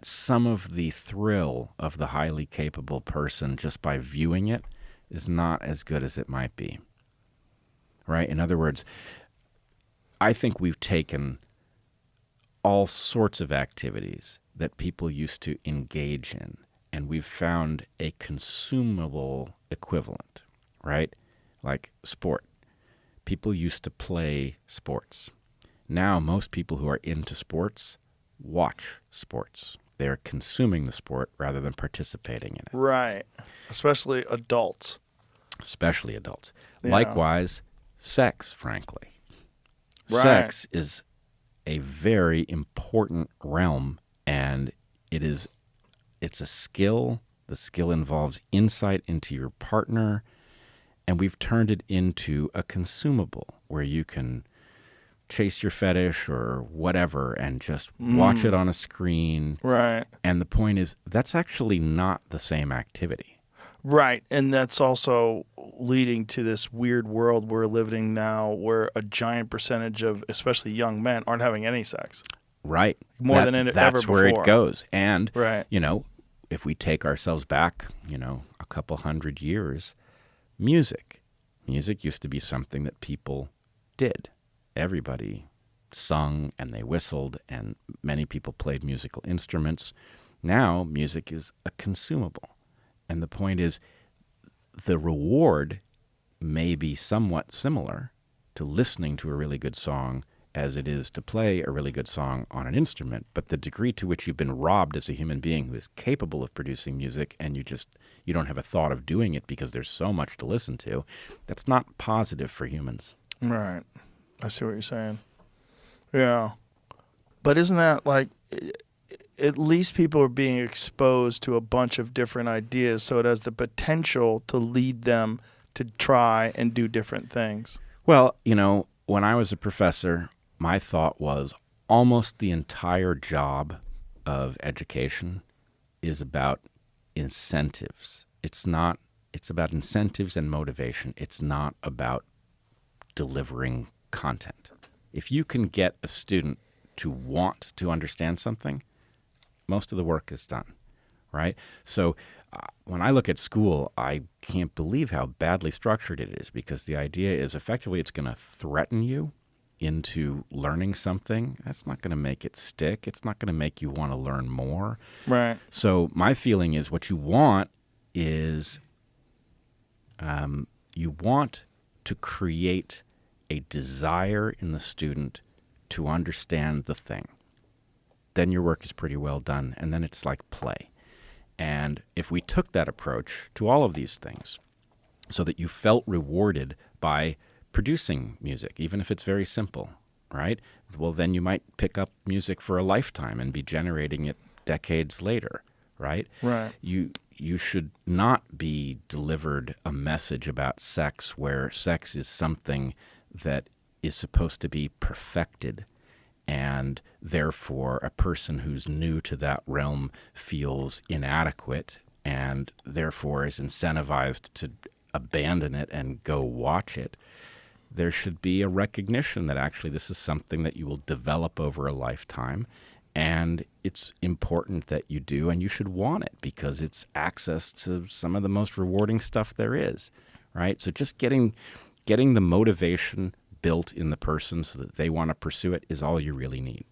that some of the thrill of the highly capable person just by viewing it is not as good as it might be, right? In other words, I think we've taken all sorts of activities that people used to engage in, and we've found a consumable equivalent, right? Like sport. People used to play sports. Now, most people who are into sports watch sports. They're consuming the sport rather than participating in it. Right. Especially adults. Especially adults. Yeah. Likewise, sex, frankly. Right. Sex is a very important realm, and it's a skill. The skill involves insight into your partner, and we've turned it into a consumable where you can chase your fetish or whatever and just watch it on a screen. Right. And the point is, that's actually not the same activity. Right. And that's also leading to this weird world we're living now where a giant percentage of, especially young men, aren't having any sex. Right. More than ever before. That's where it goes. And, right. If we take ourselves back, a couple hundred years, music used to be something that people did. Everybody sung and they whistled, and many people played musical instruments. Now, music is a consumable. And the point is, the reward may be somewhat similar to listening to a really good song as it is to play a really good song on an instrument, but the degree to which you've been robbed as a human being who is capable of producing music and you don't have a thought of doing it because there's so much to listen to, that's not positive for humans. Right. I see what you're saying. Yeah. But isn't that like, at least people are being exposed to a bunch of different ideas, so it has the potential to lead them to try and do different things? Well, when I was a professor, my thought was almost the entire job of education is about incentives. It's about incentives and motivation. It's not about delivering content. If you can get a student to want to understand something, most of the work is done, right? So when I look at school, I can't believe how badly structured it is, because the idea is effectively it's going to threaten you into learning something. That's not going to make it stick. It's not going to make you want to learn more. Right. So my feeling is what you want is you want to create a desire in the student to understand the thing. Then your work is pretty well done, and then it's like play. And if we took that approach to all of these things so that you felt rewarded by producing music, even if it's very simple, right? Well, then you might pick up music for a lifetime and be generating it decades later, right? Right. You should not be delivered a message about sex where sex is something that is supposed to be perfected, and therefore a person who's new to that realm feels inadequate and therefore is incentivized to abandon it and go watch it. There should be a recognition that actually this is something that you will develop over a lifetime, and it's important that you do, and you should want it because it's access to some of the most rewarding stuff there is, right? So just getting the motivation built in the person so that they want to pursue it is all you really need.